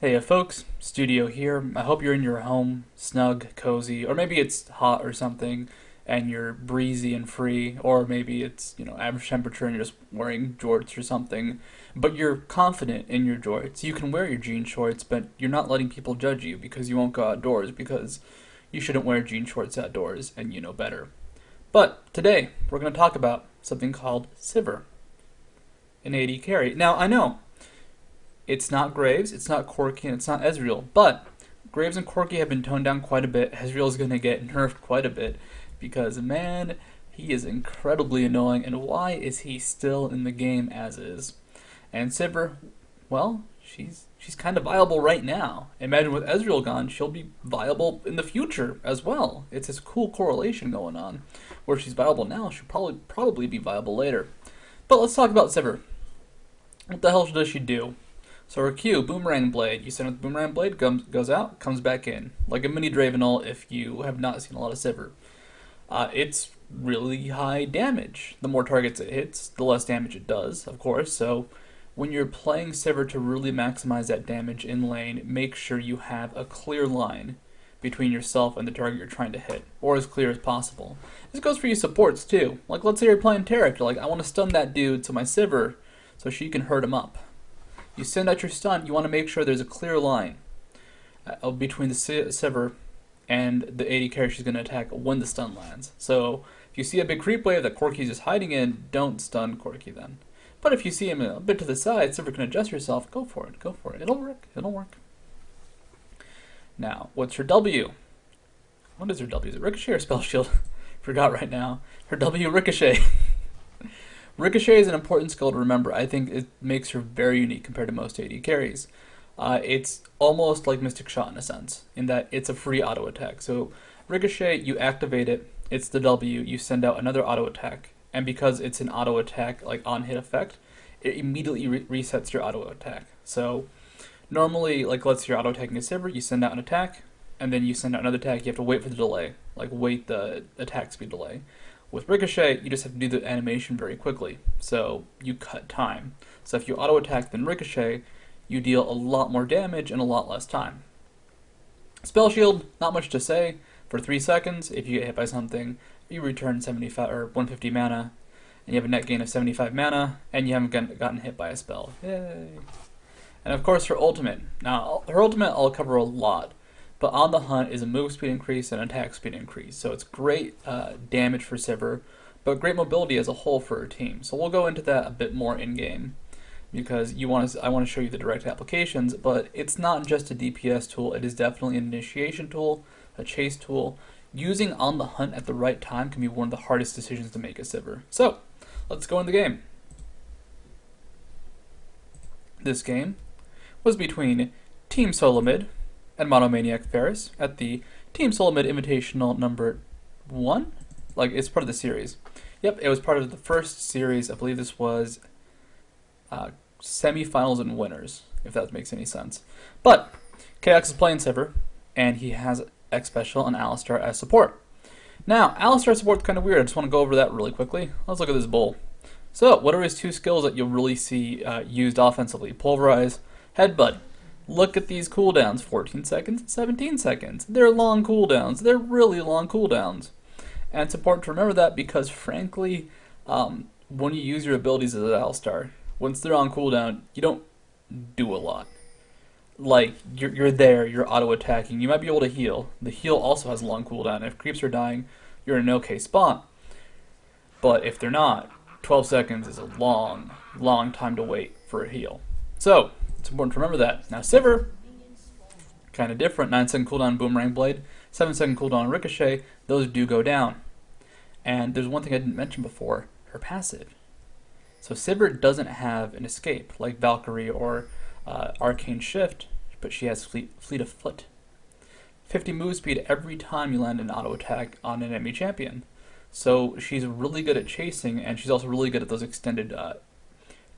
Hey folks, Studio here. I hope you're in your home, snug, cozy, or maybe it's hot or something and you're breezy and free, or maybe it's, average temperature and you're just wearing jorts or something, but you're confident in your jorts. You can wear your jean shorts, but you're not letting people judge you because you won't go outdoors because you shouldn't wear jean shorts outdoors and you know better. But today, we're going to talk about something called Sivir, an AD carry. Now, I know it's not Graves, it's not Corki, and it's not Ezreal, but Graves and Corki have been toned down quite a bit. Ezreal's going to get nerfed quite a bit because, man, he is incredibly annoying, and why is he still in the game as is? And Sivir, well, she's kind of viable right now. Imagine with Ezreal gone, she'll be viable in the future as well. It's this cool correlation going on. Where she's viable now, she'll probably be viable later. But let's talk about Sivir. What the hell does she do? So her Q, Boomerang Blade, you send it with Boomerang Blade, goes out, comes back in. Like a mini Dravenel if you have not seen a lot of Sivir. It's really high damage. The more targets it hits, the less damage it does, of course. So when you're playing Sivir to really maximize that damage in lane, make sure you have a clear line between yourself and the target you're trying to hit, or as clear as possible. This goes for you supports too. Like let's say you're playing Taric, you're like, I want to stun that dude to my Sivir so she can hurt him up. You send out your stun, you want to make sure there's a clear line between the Sivir and the AD carry she's going to attack when the stun lands. So if you see a big creep wave that Corki's just hiding in, don't stun Corki then. But if you see him a bit to the side, Sivir can adjust herself, go for it, go for it. It'll work, it'll work. Now, what's her W? What is her W? Is it Ricochet or Spell Shield? Forgot right now. Her W, Ricochet. Ricochet is an important skill to remember. I think it makes her very unique compared to most AD carries. It's almost like Mystic Shot in a sense, in that it's a free auto attack. So Ricochet, you activate it, it's the W, you send out another auto attack, and because it's an auto attack, like on hit effect, it immediately resets your auto attack. So normally, like let's say you're auto attacking a Sivir, you send out an attack, and then you send out another attack, you have to wait for the delay, like wait the attack speed delay. With Ricochet, you just have to do the animation very quickly, so you cut time. So if you auto-attack then Ricochet, you deal a lot more damage in a lot less time. Spell Shield, not much to say. For 3 seconds, if you get hit by something, you return 75 or 150 mana, and you have a net gain of 75 mana, and you haven't gotten hit by a spell. Yay! And of course her ultimate. Now, her ultimate I'll cover a lot. But on the hunt is a move speed increase and attack speed increase. So it's great damage for Sivir, but great mobility as a whole for her team. So we'll go into that a bit more in-game because I want to show you the direct applications, but it's not just a DPS tool. It is definitely an initiation tool, a chase tool. Using on the hunt at the right time can be one of the hardest decisions to make as Sivir. So let's go in the game. This game was between Team Solo Mid and Monomaniac Ferris at the Team Solo Mid Invitational number 1? Like, it's part of the series. Yep, it was part of the first series. I believe this was semifinals and winners, if that makes any sense. But Chaox is playing Sivir, and he has X Special and Alistar as support. Now, Alistar support's kind of weird. I just want to go over that really quickly. Let's look at this bull. So, what are his two skills that you'll really see used offensively? Pulverize, Headbutt. Look at these cooldowns, 14 seconds, 17 seconds. They're long cooldowns. They're really long cooldowns. And it's important to remember that because, frankly, when you use your abilities as an Alistar, once they're on cooldown, you don't do a lot. Like, you're there, you're auto-attacking. You might be able to heal. The heal also has a long cooldown. If creeps are dying, you're in an okay spot. But if they're not, 12 seconds is a long, long time to wait for a heal. So, it's important to remember that. Now Sivir, kind of different. 9-second cooldown Boomerang Blade, 7-second cooldown Ricochet. Those do go down. And there's one thing I didn't mention before, her passive. So Sivir doesn't have an escape like Valkyrie or Arcane Shift, but she has Fleet of Foot. 50 move speed every time you land an auto attack on an enemy champion. So she's really good at chasing, and she's also really good at those extended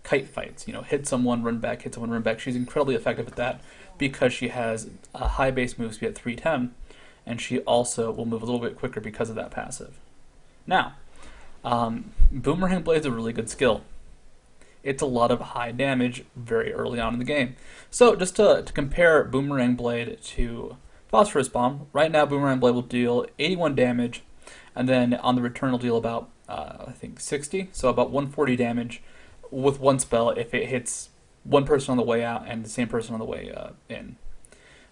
kite fights. Hit someone, run back, hit someone, run back. She's incredibly effective at that because she has a high base move speed at 310, and she also will move a little bit quicker because of that passive. Now, Boomerang Blade's a really good skill. it's a lot of high damage very early on in the game. So just to compare Boomerang Blade to Phosphorus Bomb, right now Boomerang Blade will deal 81 damage, and then on the return will deal about, I think 60, so about 140 damage with one spell if it hits one person on the way out and the same person on the way in.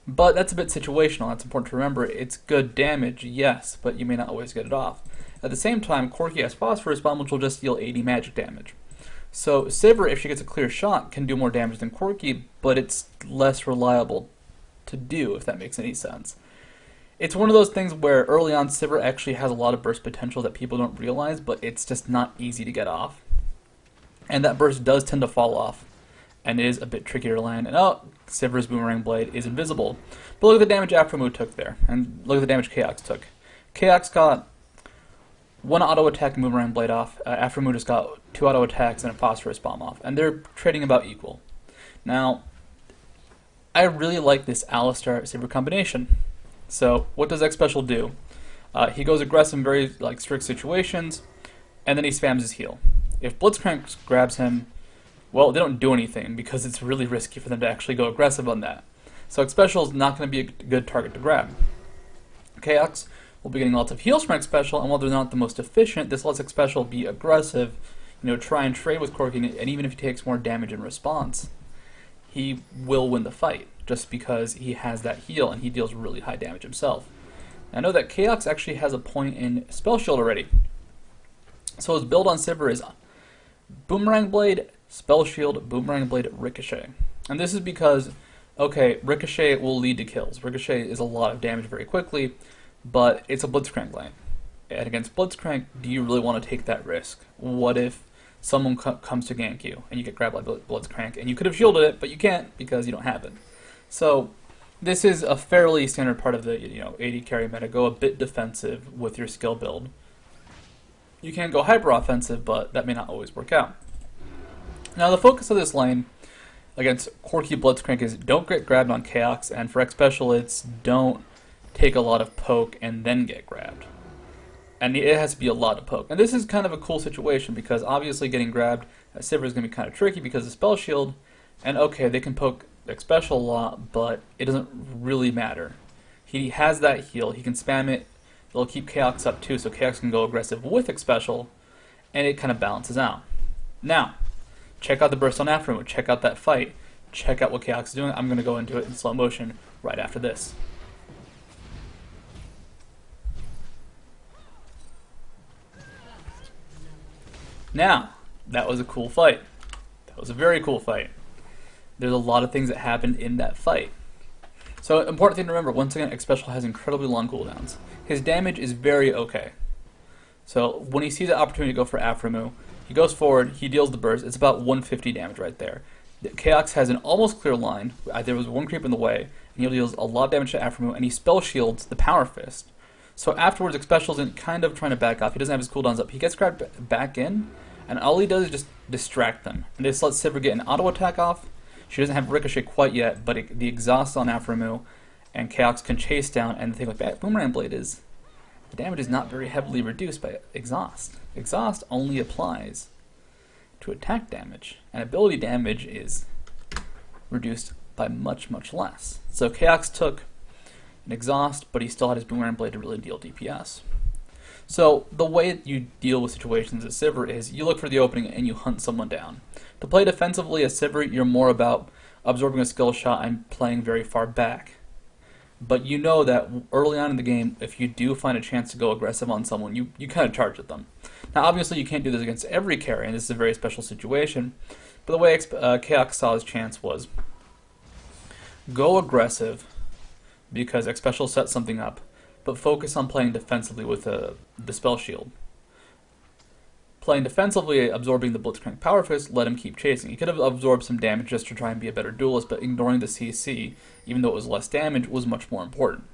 But that's a bit situational. That's important to remember. It's good damage, yes, but you may not always get it off. At the same time, Corki has Phosphorus Bomb, which will just deal 80 magic damage. So Sivir, if she gets a clear shot, can do more damage than Corki, but it's less reliable to do, if that makes any sense. It's one of those things where early on Sivir actually has a lot of burst potential that people don't realize, but it's just not easy to get off. And that burst does tend to fall off, and is a bit trickier to land. And Sivir's Boomerang Blade is invisible. But look at the damage Aphromoo took there, and look at the damage Chaox took. Chaox got one auto attack and Boomerang Blade off. Aphromoo just got 2 auto attacks and a Phosphorus Bomb off, and they're trading about equal. Now, I really like this Alistar-Sivir combination. So, what does X Special do? He goes aggressive in very strict situations, and then he spams his heal. If Blitzcrank grabs him, well, they don't do anything because it's really risky for them to actually go aggressive on that. So X Special is not going to be a good target to grab. Chaox will be getting lots of heals from X Special, and while they're not the most efficient, this lets X Special be aggressive, try and trade with Corki, and even if he takes more damage in response, he will win the fight, just because he has that heal, and he deals really high damage himself. I know that Chaox actually has a point in Spell Shield already. So his build on Sivir is Boomerang Blade, Spell Shield, Boomerang Blade, Ricochet. And this is because, okay, Ricochet will lead to kills. Ricochet is a lot of damage very quickly, but it's a Blitzcrank lane. And against Blitzcrank, do you really want to take that risk? What if someone comes to gank you, and you get grabbed by Blitzcrank, and you could have shielded it, but you can't because you don't have it. So this is a fairly standard part of the AD carry meta. Go a bit defensive with your skill build. You can go hyper offensive, but that may not always work out. Now the focus of this lane against Corki Blitzcrank is don't get grabbed on Chaox, and for X Special it's don't take a lot of poke and then get grabbed. And it has to be a lot of poke. And this is kind of a cool situation because obviously getting grabbed at Sivir is going to be kind of tricky because of Spell Shield, and okay, they can poke X Special a lot, but it doesn't really matter. He has that heal, he can spam it, it'll keep Chaox up too, so Chaox can go aggressive with X Special, and it kind of balances out. Now, check out the burst on Aphromoo, check out that fight, check out what Chaox is doing. I'm going to go into it in slow motion right after this. Now, that was a cool fight. That was a very cool fight. There's a lot of things that happened in that fight. So, important thing to remember, once again, X Special has incredibly long cooldowns. His damage is very okay. So, when he sees the opportunity to go for Aphromoo, he goes forward, he deals the burst, it's about 150 damage right there. Chaox has an almost clear line, there was one creep in the way, and he deals a lot of damage to Aphromoo, and he spell shields the Power Fist. So afterwards, X Special's kind of trying to back off, he doesn't have his cooldowns up, he gets grabbed back in, and all he does is just distract them. And this lets Sivir get an auto attack off. She doesn't have Ricochet quite yet, but the exhaust on Aphromoo, and Chaox can chase down, and the thing with Boomerang Blade is, the damage is not very heavily reduced by exhaust. Exhaust only applies to attack damage, and ability damage is reduced by much, much less. So Chaox took an exhaust, but he still had his Boomerang Blade to really deal DPS. So the way you deal with situations as Sivir is you look for the opening and you hunt someone down. To play defensively as Sivir, you're more about absorbing a skill shot and playing very far back. But you know that early on in the game, if you do find a chance to go aggressive on someone, you kind of charge at them. Now obviously you can't do this against every carry, and this is a very special situation, but the way Chaox saw his chance was go aggressive because X Special set something up, but focus on playing defensively with the Spell Shield. Playing defensively, absorbing the Blitzcrank Power Fist, let him keep chasing. He could have absorbed some damage just to try and be a better duelist, but ignoring the CC, even though it was less damage, was much more important.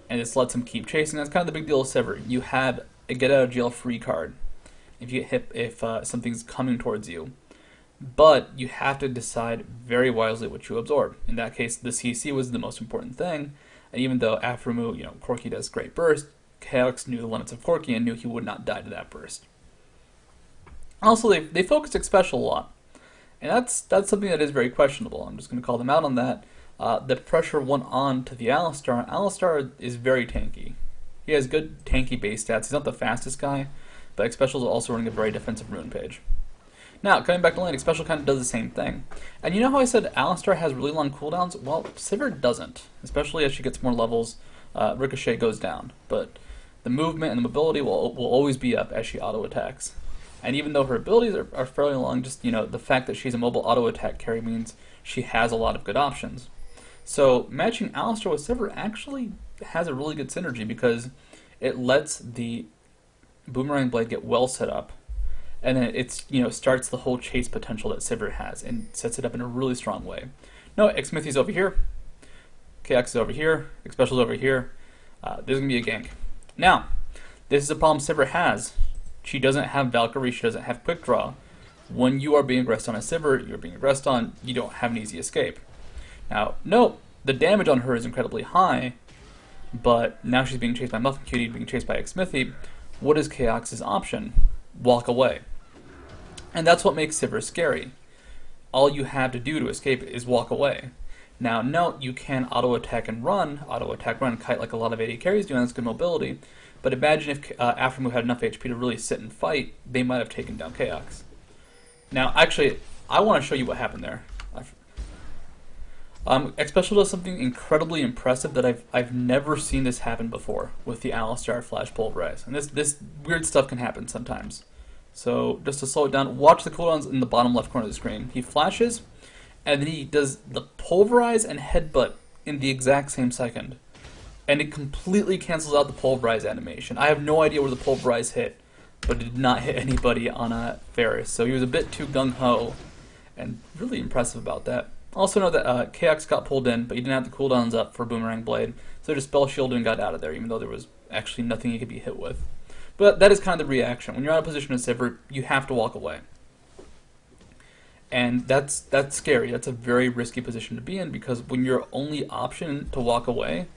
And this lets him keep chasing. That's kind of the big deal with Sivir. You have a get out of jail free card if you get hit if something's coming towards you. But you have to decide very wisely what you absorb. In that case, the CC was the most important thing. And even though Aphromoo, Corki does great burst, Chaox knew the limits of Corki and knew he would not die to that burst. Also, they focused X Special a lot. And that's something that is very questionable. I'm just going to call them out on that. The pressure went on to the Alistar. Alistar is very tanky. He has good tanky base stats. He's not the fastest guy, but Xpecial is also running a very defensive rune page. Now, coming back to lane, Xpecial kind of does the same thing. And you know how I said Alistar has really long cooldowns? Well, Sivir doesn't, especially as she gets more levels. Ricochet goes down, but the movement and the mobility will always be up as she auto-attacks. And even though her abilities are fairly long, just the fact that she's a mobile auto-attack carry means she has a lot of good options. So matching Alistar with Sivir actually has a really good synergy because it lets the Boomerang Blade get well set up, and then it's starts the whole chase potential that Sivir has and sets it up in a really strong way. No, Xmithy's over here, Chaox is over here, Xpecial's over here. There's gonna be a gank. Now, this is a problem Sivir has. She doesn't have Valkyrie, she doesn't have Quick Draw. When you are being aggressed on a Sivir, you're being aggressed on, you don't have an easy escape. Now, no, the damage on her is incredibly high, but now she's being chased by Muffin Cutie, being chased by Xmithy. What is Chaox's option? Walk away. And that's what makes Sivir scary. All you have to do to escape is walk away. Now, note, you can auto-attack and run, kite like a lot of AD carries do, and that's good mobility. But imagine if Aftermove had enough HP to really sit and fight, they might have taken down Chaox. Now, actually, I want to show you what happened there. Xpecial does something incredibly impressive that I've never seen this happen before with the Alistar Flash Pulverize. And this weird stuff can happen sometimes. So just to slow it down, watch the cooldowns in the bottom left corner of the screen. He flashes, and then he does the Pulverize and Headbutt in the exact same second. And it completely cancels out the Pulverize animation. I have no idea where the Pulverize hit, but it did not hit anybody on Ferris. So he was a bit too gung-ho, and really impressive about that. Also know that Chaox got pulled in, but he didn't have the cooldowns up for Boomerang Blade, so he just spell shielded and got out of there, even though there was actually nothing he could be hit with. But that is kind of the reaction. When you're out of position as Sivir, you have to walk away. And that's scary. That's a very risky position to be in, because when your only option to walk away,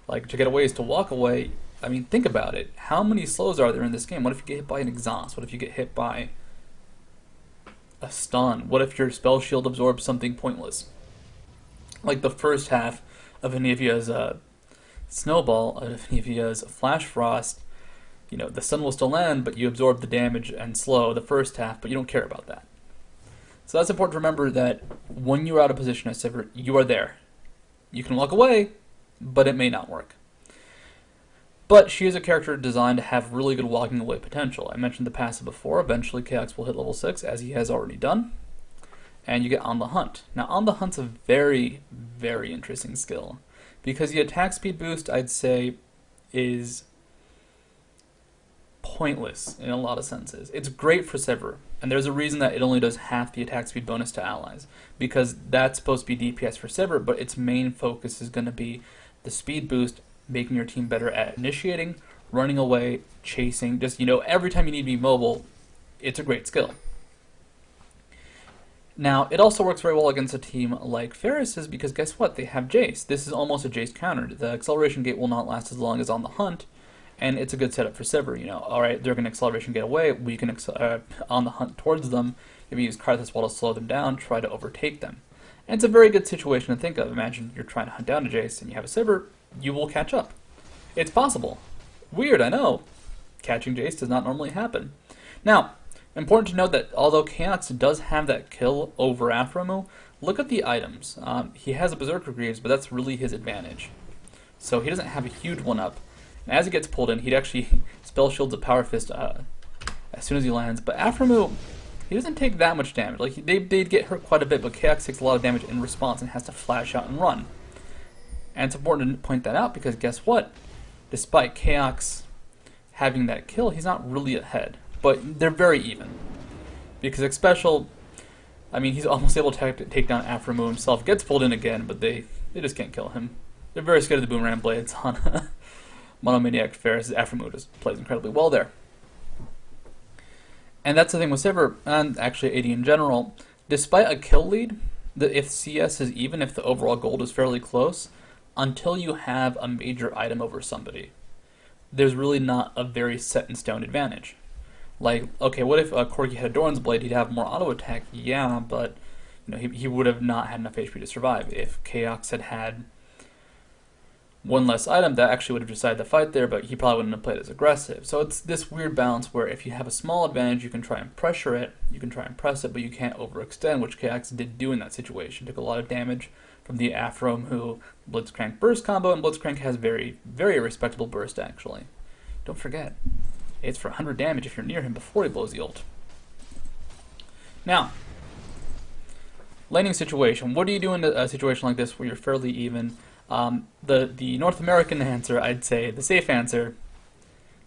like to get away, is to walk away, I mean, think about it. How many slows are there in this game? What if you get hit by an exhaust? What if you get hit by a stun? What if your spell shield absorbs something pointless? Like the first half of Anivia's Snowball, of Anivia's Flash Frost, the sun will still end, but you absorb the damage and slow the first half, but you don't care about that. So that's important to remember, that when you're out of position as Sivir, you are there. You can walk away, but it may not work. But she is a character designed to have really good walking away potential. I mentioned the passive before. Eventually Chaox will hit level 6, as he has already done. And you get On the Hunt. Now, On the Hunt's a very, very interesting skill, because the attack speed boost, I'd say, is pointless in a lot of senses. It's great for Sivir, and there's a reason that it only does half the attack speed bonus to allies, because that's supposed to be DPS for Sivir, but its main focus is going to be the speed boost, making your team better at initiating, running away, chasing, just, every time you need to be mobile, it's a great skill. Now, it also works very well against a team like Ferris's, because guess what? They have Jace. This is almost a Jace counter. The acceleration gate will not last as long as On the Hunt, and it's a good setup for Sivir. Alright, they're going to acceleration gate away, we can On the Hunt towards them, maybe use Karthus Wall to slow them down, try to overtake them. And it's a very good situation to think of. Imagine you're trying to hunt down a Jace, and you have a Sivir, you will catch up. It's possible. Weird, I know. Catching Jace does not normally happen. Now, important to note that although Chaox does have that kill over Aphromo, look at the items. He has a Berserker Greaves, but that's really his advantage. So he doesn't have a huge one-up. And as he gets pulled in, he'd actually spell shields a Power Fist as soon as he lands. But Aphromo, he doesn't take that much damage. Like, they'd get hurt quite a bit, but Chaox takes a lot of damage in response and has to flash out and run. And it's important to point that out, because guess what? Despite Chaox having that kill, he's not really ahead. But they're very even. Because Xpecial, I mean, he's almost able to take down Aphromo himself. Gets pulled in again, but they just can't kill him. They're very scared of the Boomerang Blades on Monomaniac Ferris. Aphromo just plays incredibly well there. And that's the thing with Sivir, and actually AD in general. Despite a kill lead, if CS is even, if the overall gold is fairly close, until you have a major item over somebody, there's really not a very set in stone advantage. Like, okay, what if Corgi had a Doran's Blade? He'd have more auto attack, yeah, but he would have not had enough HP to survive. If Chaox had one less item, that actually would have decided the fight there, but he probably wouldn't have played as aggressive. So it's this weird balance where if you have a small advantage, you can try and pressure it, you can try and press it, but you can't overextend, which Chaox did do in that situation. Took a lot of damage from the Afro Blitzcrank burst combo, and Blitzcrank has very, very respectable burst, actually. Don't forget, it's for 100 damage if you're near him before he blows the ult. Now, laning situation. What do you do in a situation like this where you're fairly even? The North American answer, I'd say, the safe answer,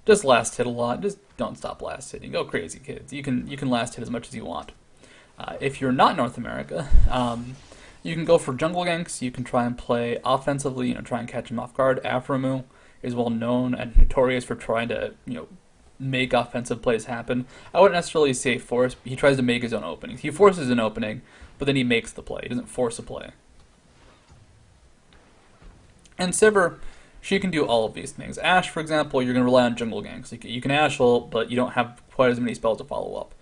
just last hit a lot. Just don't stop last hitting. Go crazy, kids. You can last hit as much as you want. If you're not North America, you can go for jungle ganks. You can try and play offensively. Try and catch him off guard. Aframu is well known and notorious for trying to make offensive plays happen. I wouldn't necessarily say force. He tries to make his own openings. He forces an opening, but then he makes the play. He doesn't force a play. And Sivir, she can do all of these things. Ashe, for example, you're going to rely on jungle ganks. You can Ashe ult, but you don't have quite as many spells to follow up.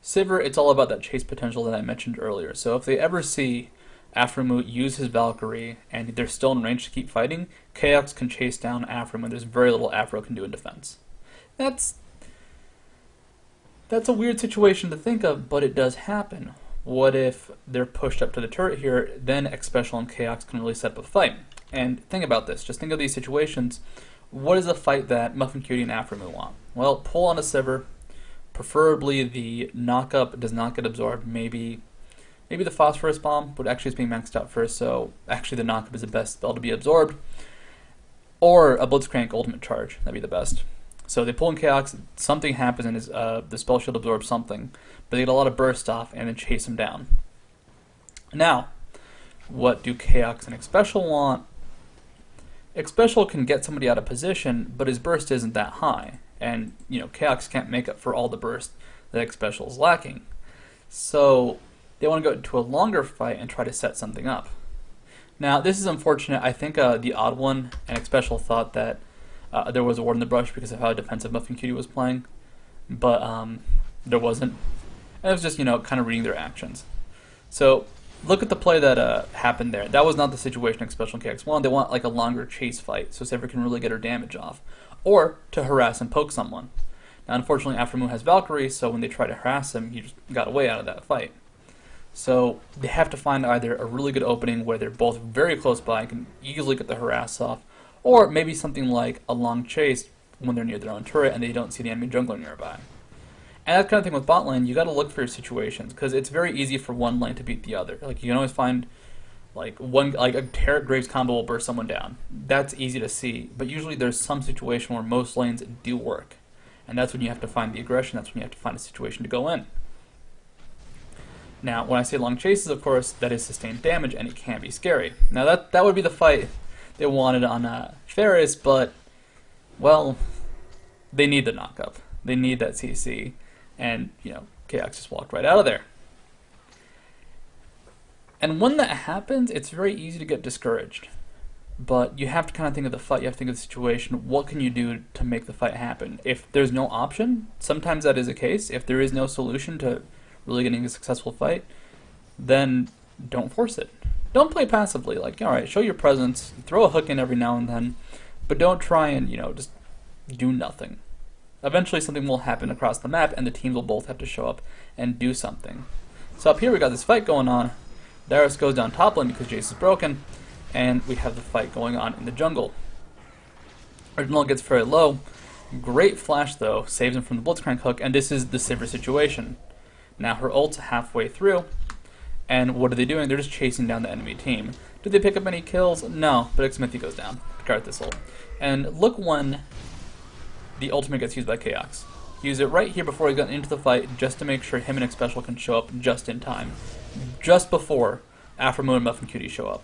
Sivir, it's all about that chase potential that I mentioned earlier. So if they ever see Aframu use his Valkyrie and they're still in range to keep fighting, Chaox can chase down Aframu. There's very little Afro can do in defense. That's a weird situation to think of, but it does happen. What if they're pushed up to the turret here, then Xpecial and Chaox can really set up a fight. And think about this. Just think of these situations. What is a fight that Muffin Cutie and Aframu want? Well, pull on a Sivir. Preferably the knockup does not get absorbed. Maybe the Phosphorus Bomb, but actually it's being maxed out first, so actually the knockup is the best spell to be absorbed. Or a Blitzcrank Ultimate Charge. That'd be the best. So they pull in Chaox, something happens and the spell shield absorbs something, but they get a lot of burst off and then chase him down. Now, what do Chaox and Xpecial want? Xpecial can get somebody out of position, but his burst isn't that high. And, Chaox can't make up for all the burst that Xpecial is lacking. So, they want to go into a longer fight and try to set something up. Now, this is unfortunate. I think the Odd One and Xpecial thought that there was a ward in the brush because of how defensive Muffin Cutie was playing. But there wasn't. And it was just, kind of reading their actions. So, look at the play that happened there. That was not the situation Xpecial and Chaox wanted. They want like a longer chase fight so Sivir can really get her damage off. Or to harass and poke someone. Now unfortunately Aframu has Valkyrie, so when they try to harass him, he just got away out of that fight. So they have to find either a really good opening where they're both very close by and can easily get the harass off, or maybe something like a long chase when they're near their own turret and they don't see the enemy jungler nearby. And that kind of thing with bot lane, you got to look for your situations because it's very easy for one lane to beat the other. Like you can always find like a Tarot Graves combo will burst someone down. That's easy to see, but usually there's some situation where most lanes do work, and that's when you have to find the aggression. That's when you have to find a situation to go in. Now, when I say long chases, of course, that is sustained damage, and it can be scary. Now that would be the fight they wanted on Ferris, but well, they need the knockup. They need that CC. And, Chaox just walked right out of there. And when that happens, it's very easy to get discouraged. But you have to kind of think of the fight, you have to think of the situation. What can you do to make the fight happen? If there's no option, sometimes that is the case. If there is no solution to really getting a successful fight, then don't force it. Don't play passively. Like, alright, show your presence, throw a hook in every now and then, but don't try and, just do nothing. Eventually something will happen across the map and the teams will both have to show up and do something. So up here we got this fight going on. Darius goes down top lane because Jace is broken, and we have the fight going on in the jungle. Original gets very low. Great flash though, saves him from the Blitzcrank hook, and this is the Sivir situation. Now her ult's halfway through, and what are they doing? They're just chasing down the enemy team. Did they pick up any kills? No, but Xmithy goes down to guard this ult. And look when the ultimate gets used by Chaox. Use it right here before he got into the fight just to make sure him and Xpecial can show up just in time. Just before Aframu and Muffin Cutie show up.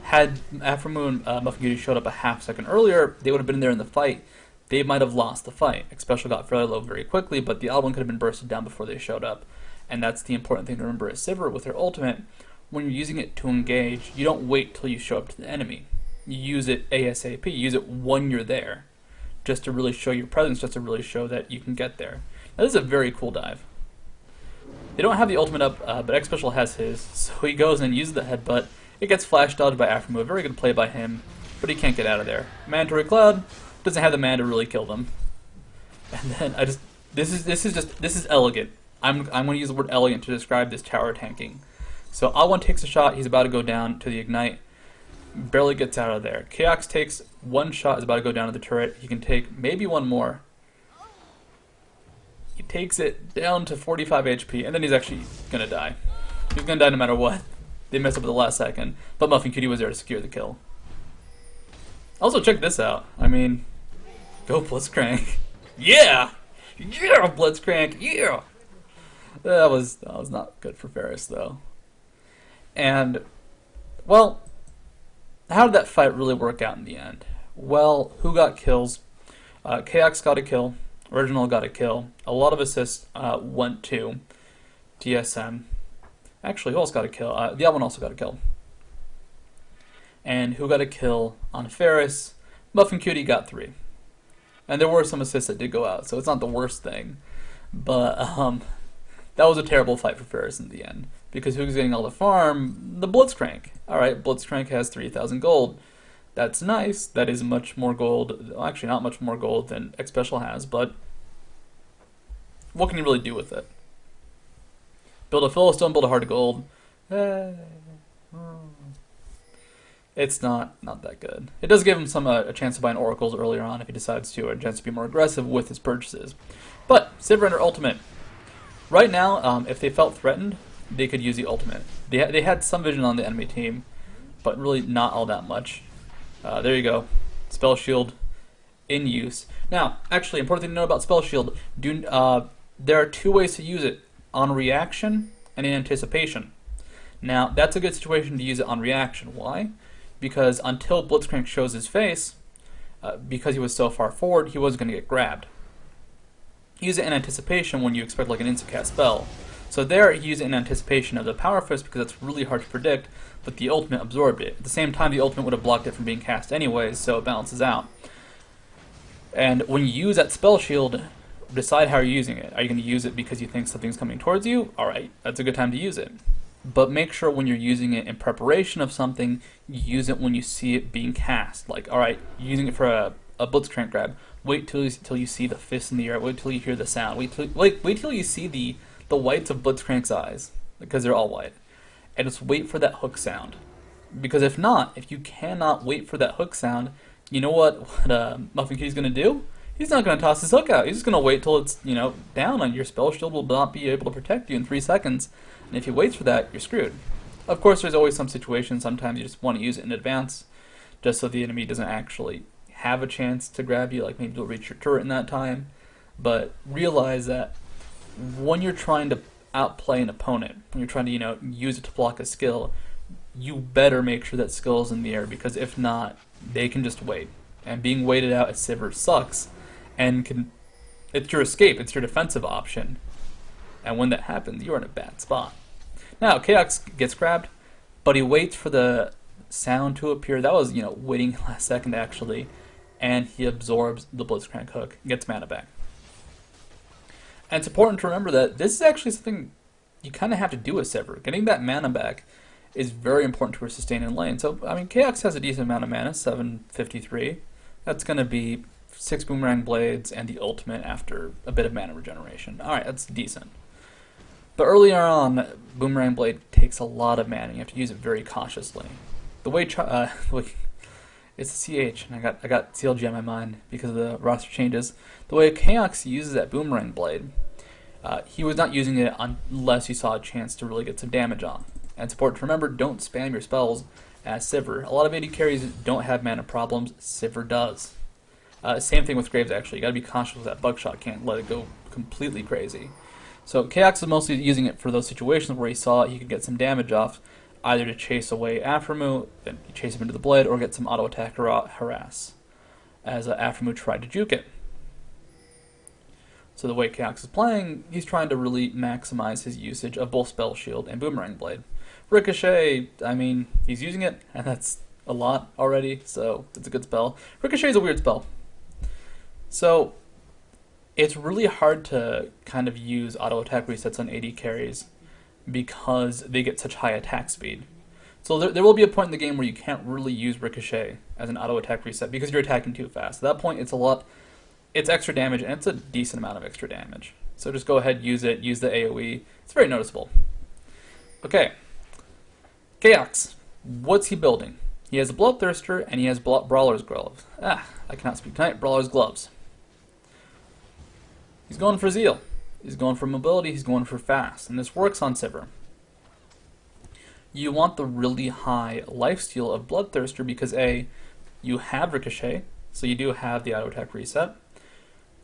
Had Aframu and Muffin Cutie showed up a half second earlier, they would have been there in the fight. They might have lost the fight. Xpecial got fairly low very quickly, but the other one could have been bursted down before they showed up. And that's the important thing to remember as Sivir with her ultimate. When you're using it to engage, you don't wait till you show up to the enemy. You use it ASAP. You use it when you're there, just to really show your presence, just to really show that you can get there. Now, this is a very cool dive. They don't have the ultimate up, but X Special has his, so he goes and uses the headbutt. It gets flash dodged by Aftermove. Very good play by him, but he can't get out of there. Mandatory Cloud doesn't have the mana to really kill them. And then this is elegant. I'm going to use the word elegant to describe this tower tanking. So A1 takes a shot. He's about to go down to the ignite. Barely gets out of there. Chaox takes one shot. Is about to go down to the turret. He can take maybe one more. He takes it down to 45 HP, and then he's actually going to die. He's going to die no matter what. They messed up at the last second, but Muffin Cutie was there to secure the kill. Also, check this out. I mean, go Blitzcrank. Yeah! Yeah, Blitzcrank, yeah! That was not good for Ferris, though. And, well, how did that fight really work out in the end? Well, who got kills? Chaox got a kill. Original got a kill. A lot of assists went to DSM. Actually, who else got a kill? The other one also got a kill. And who got a kill on Ferris? Muffin Cutie got 3. And there were some assists that did go out, so it's not the worst thing. But that was a terrible fight for Ferris in the end. Because who's getting all the farm? The Blitzcrank. Alright, Blitzcrank has 3,000 gold. That's nice. That is much more gold. Well, actually, not much more gold than X Special has, but what can you really do with it? Build a Philistone, build a Heart of Gold. It's not that good. It does give him a chance to buy an Oracles earlier on if he decides to, or a chance to be more aggressive with his purchases. But Sivir under Ultimate. Right now, if they felt threatened, they could use the Ultimate. They had some vision on the enemy team, but really not all that much. There you go. Spell Shield in use. Now, actually, important thing to know about Spell Shield. There are 2 ways to use it. On reaction and in anticipation. Now, that's a good situation to use it on reaction. Why? Because until Blitzcrank shows his face, because he was so far forward, he wasn't going to get grabbed. Use it in anticipation when you expect like an instant cast spell. So there, use it in anticipation of the Power Fist because it's really hard to predict, but the ultimate absorbed it. At the same time, the ultimate would have blocked it from being cast anyways, so it balances out. And when you use that Spell Shield, decide how you're using it. Are you going to use it because you think something's coming towards you? Alright, that's a good time to use it. But make sure when you're using it in preparation of something, you use it when you see it being cast. Like, alright, you're using it for a Blitzcrank grab. Wait till you see the fist in the air. Wait till you hear the sound. Wait till you see the whites of Blitzcrank's eyes, because they're all white. And just wait for that hook sound. Because if not, if you cannot wait for that hook sound, you know what Muffin Cutie's going to do? He's not going to toss his hook out. He's just going to wait till it's, down, and your Spell Shield will not be able to protect you in 3 seconds. And if he waits for that, you're screwed. Of course, there's always some situations. Sometimes you just want to use it in advance, just so the enemy doesn't actually have a chance to grab you. Like maybe you'll reach your turret in that time. But realize that when you're trying to outplay an opponent, when you're trying to, use it to block a skill, you better make sure that skill is in the air, because if not, they can just wait. And being waited out at Sivir sucks. And it's your escape, it's your defensive option. And when that happens, you're in a bad spot. Now, Chaox gets grabbed, but he waits for the sound to appear. That was, waiting last second, actually. And he absorbs the Blitzcrank hook, gets mana back. And it's important to remember that this is actually something you kind of have to do with Sivir. Getting that mana back is very important to her sustain in lane. So, I mean, Chaox has a decent amount of mana, 753. That's going to be 6 Boomerang Blades and the ultimate after a bit of mana regeneration. Alright, that's decent. But earlier on, Boomerang Blade takes a lot of mana. You have to use it very cautiously. The way it's a CH, and I got CLG on my mind because of the roster changes. The way Chaox uses that Boomerang Blade, he was not using it unless he saw a chance to really get some damage on. And it's important to remember, don't spam your spells as Sivir. A lot of AD carries don't have mana problems. Sivir does. Same thing with Graves, actually. You gotta be conscious of that Buckshot, can't let it go completely crazy. So Chaox is mostly using it for those situations where he saw he could get some damage off, either to chase away Aframu, then chase him into the blade, or get some auto attack or harass, as Aframu tried to juke it. So the way Chaox is playing, he's trying to really maximize his usage of both Spell Shield and Boomerang Blade. Ricochet, I mean, he's using it, and that's a lot already, so it's a good spell. Ricochet is a weird spell. So, It's really hard to kind of use auto attack resets on AD carries because they get such high attack speed. So there will be a point in the game where you can't really use Ricochet as an auto attack reset because you're attacking too fast. At that point, it's extra damage, and it's a decent amount of extra damage. So just go ahead, use it, use the AoE. It's very noticeable. Okay, Chaox. What's he building? He has a Bloodthirster, and he has Brawler's Gloves. I cannot speak tonight. Brawler's Gloves. He's going for Zeal. He's going for mobility. He's going for fast, and this works on Sivir. You want the really high lifesteal of Bloodthirster because A, you have Ricochet, so you do have the auto attack reset,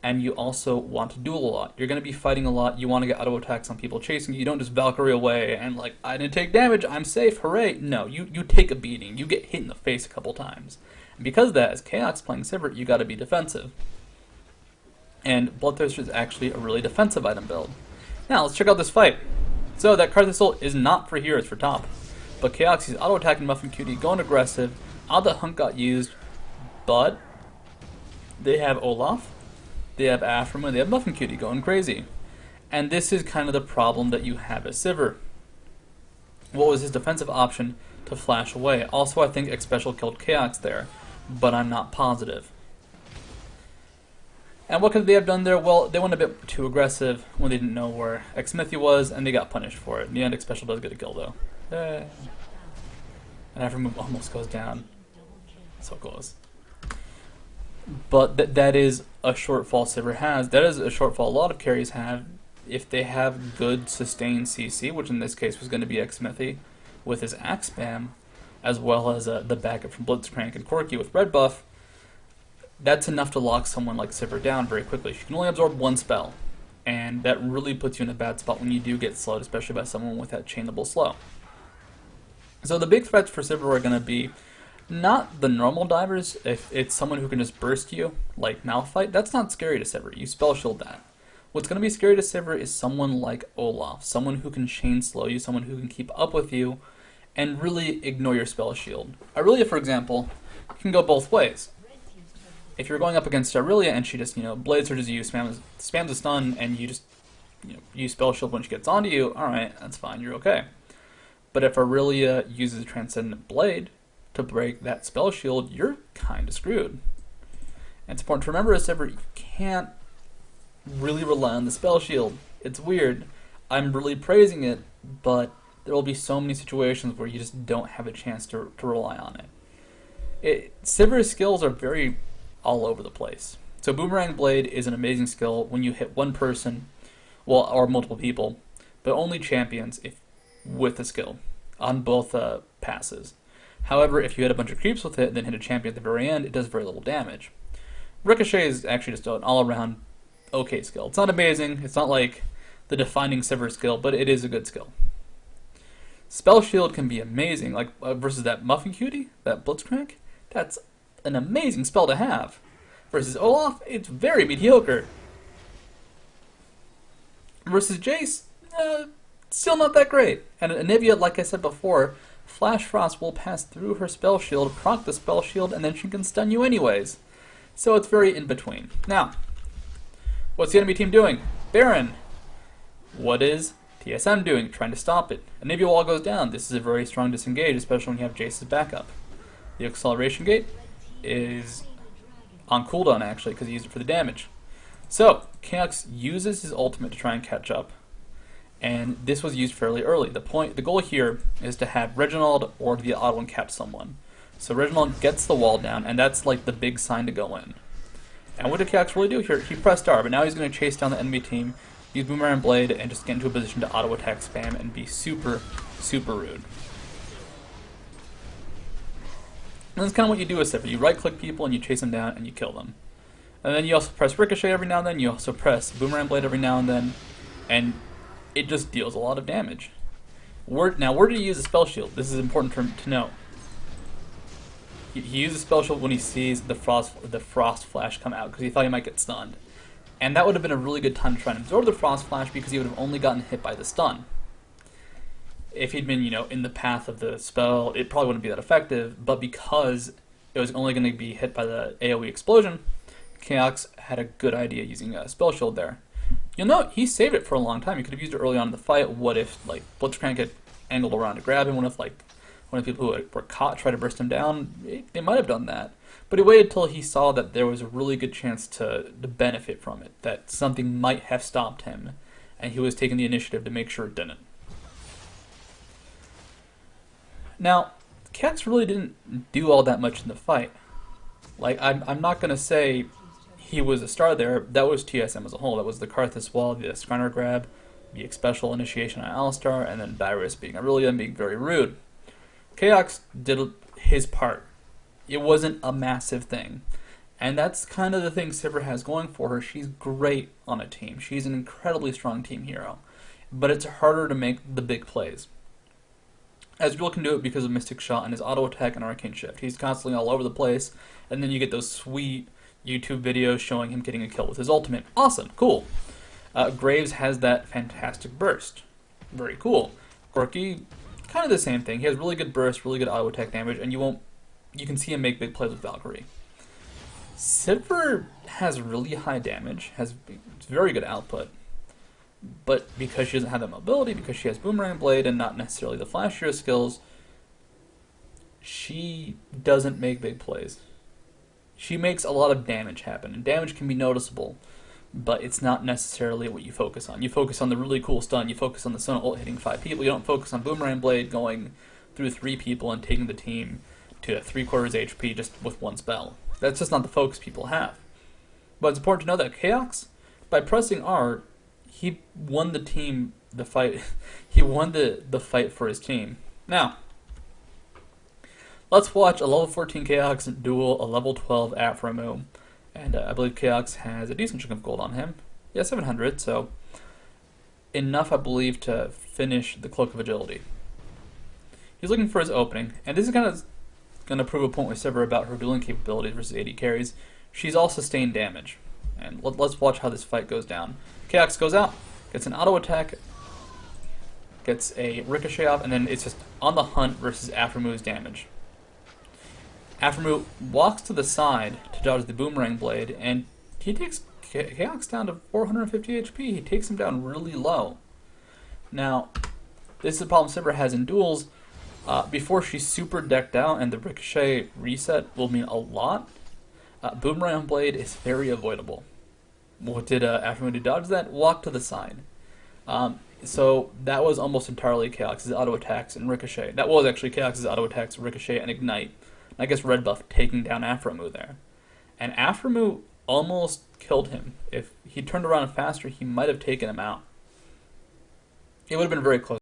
and you also want to duel a lot. You're going to be fighting a lot. You want to get auto attacks on people chasing you. You don't just Valkyrie away and like, I didn't take damage, I'm safe, hooray. No, you take a beating. You get hit in the face a couple times. And because of that, as Chaox playing Sivir, you got to be defensive. And Bloodthirster is actually a really defensive item build. Now, let's check out this fight. So, that card Thistle is not for here, it's for top. But Chaox is auto-attacking Muffin Cutie, going aggressive. Alda Hunt got used, but they have Olaf, they have Afram, and they have Muffin Cutie going crazy. And this is kind of the problem that you have as Sivir. What was his defensive option to flash away? Also, I think X Special killed Chaox there, but I'm not positive. And what could they have done there? Well, they went a bit too aggressive when they didn't know where X-Smithy was, and they got punished for it. In the end, X Special does get a kill, though. And Afram almost goes down. So close. But that is a shortfall Sivir has. That is a shortfall a lot of carries have if they have good sustained CC, which in this case was going to be X-Smithy with his axe spam, as well as the backup from Blitzcrank and Corki with red buff. That's enough to lock someone like Sivir down very quickly. She can only absorb one spell, and that really puts you in a bad spot when you do get slowed, especially by someone with that chainable slow. So the big threats for Sivir are going to be not the normal divers. If it's someone who can just burst you, like Malphite, that's not scary to Sivir. You spell shield that. What's going to be scary to Sivir is someone like Olaf, someone who can chain slow you, someone who can keep up with you, and really ignore your spell shield. Aurelia, for example, can go both ways. If you're going up against Aurelia and she just, blade surges you, spams a stun, and you just, use spell shield when she gets onto you, alright, that's fine, you're okay. But if Aurelia uses Transcendent Blade to break that spell shield, you're kind of screwed. And it's important to remember as Sivir, you can't really rely on the spell shield. It's weird. I'm really praising it, but there will be so many situations where you just don't have a chance to rely on it. Sivir's skills are very all over the place. So Boomerang Blade is an amazing skill when you hit one person, or multiple people, but only champions with the skill on both passes. However, if you hit a bunch of creeps with it and then hit a champion at the very end, it does very little damage. Ricochet is actually just an all-around okay skill. It's not amazing, it's not like the defining Sivir skill, but it is a good skill. Spell Shield can be amazing, like versus that Muffin Cutie, that Blitzcrank. That's an amazing spell to have. Versus Olaf, it's very mediocre. Versus Jace, still not that great. And Anivia, like I said before, Flash Frost will pass through her spell shield, proc the spell shield, and then she can stun you anyways. So it's very in between. Now, what's the enemy team doing? Baron. What is TSM doing? Trying to stop it. Anivia wall goes down. This is a very strong disengage, especially when you have Jace's backup. The acceleration gate is on cooldown actually, because he used it for the damage. So, Chaox uses his ultimate to try and catch up. And this was used fairly early. The goal here is to have Reginald or the auto and catch someone. So Reginald gets the wall down, and that's like the big sign to go in. And what did Chaox really do here? He pressed R, but now he's going to chase down the enemy team, use Boomerang Blade, and just get into a position to auto attack spam and be super, super rude. And that's kind of what you do with Sivir. You right click people and you chase them down and you kill them. And then you also press Ricochet every now and then, you also press Boomerang Blade every now and then, and it just deals a lot of damage. Now, where did he use the spell shield? This is important to know. He used the spell shield when he sees the frost flash come out because he thought he might get stunned. And that would have been a really good time to try and absorb the frost flash because he would have only gotten hit by the stun. If he'd been, in the path of the spell, it probably wouldn't be that effective, but because it was only going to be hit by the AoE explosion, Chaox had a good idea using a spell shield there. You'll note he saved it for a long time. He could have used it early on in the fight. What if like Blitzcrank had angled around to grab him? What if like one of the people who were caught tried to burst him down? They might have done that. But he waited till he saw that there was a really good chance to benefit from it, that something might have stopped him, and he was taking the initiative to make sure it didn't. Now, Chaox really didn't do all that much in the fight. Like, I'm not going to say he was a star there. That was TSM as a whole. That was the Karthus wall, the Skarner grab, the special initiation on Alistar, and then Dyrus being Aurelia and being very rude. Chaox did his part. It wasn't a massive thing. And that's kind of the thing Sivir has going for her. She's great on a team. She's an incredibly strong team hero. But it's harder to make the big plays. Ezreal can do it because of Mystic Shot and his auto attack and Arcane Shift. He's constantly all over the place, and then you get those sweet YouTube videos showing him getting a kill with his ultimate. Awesome, cool. Graves has that fantastic burst. Very cool. Corki, kind of the same thing. He has really good burst, really good auto attack damage, and you can see him make big plays with Valkyrie. Sivir has really high damage, has very good output, but because she doesn't have that mobility, because she has Boomerang Blade and not necessarily the flashier skills, she doesn't make big plays. She makes a lot of damage happen, and damage can be noticeable, but it's not necessarily what you focus on. You focus on the really cool stun, you focus on the Sona ult hitting 5 people, you don't focus on Boomerang Blade going through 3 people and taking the team to 3/4 HP just with one spell. That's just not the focus people have. But it's important to know that Chaox, by pressing R, he won the fight. He won the fight for his team. Now, let's watch a level 14 Chaox duel a level 12 Aphromoo. And I believe Chaox has a decent chunk of gold on him. Yeah, 700, so enough, I believe, to finish the Cloak of Agility. He's looking for his opening, and this is kind of going to prove a point with Sivir about her dueling capabilities versus AD carries. She's all sustained damage. And let's watch how this fight goes down. Chaox goes out, gets an auto attack, gets a Ricochet off, and then it's just on the hunt versus Aphromu's damage. Aphromoo walks to the side to dodge the Boomerang Blade, and he takes Chaox down to 450 HP. He takes him down really low. Now, this is a problem Sivir has in duels. Before she's super decked out, and the Ricochet reset will mean a lot, Boomerang Blade is very avoidable. What did Aphromoo do? Dodge that? Walk to the side. So that was almost entirely Chaox's auto attacks and Ricochet. That was actually Chaox's auto attacks, Ricochet, and Ignite. And I guess Red Buff taking down Aphromoo there. And Aphromoo almost killed him. If he turned around faster, he might have taken him out. It would have been very close.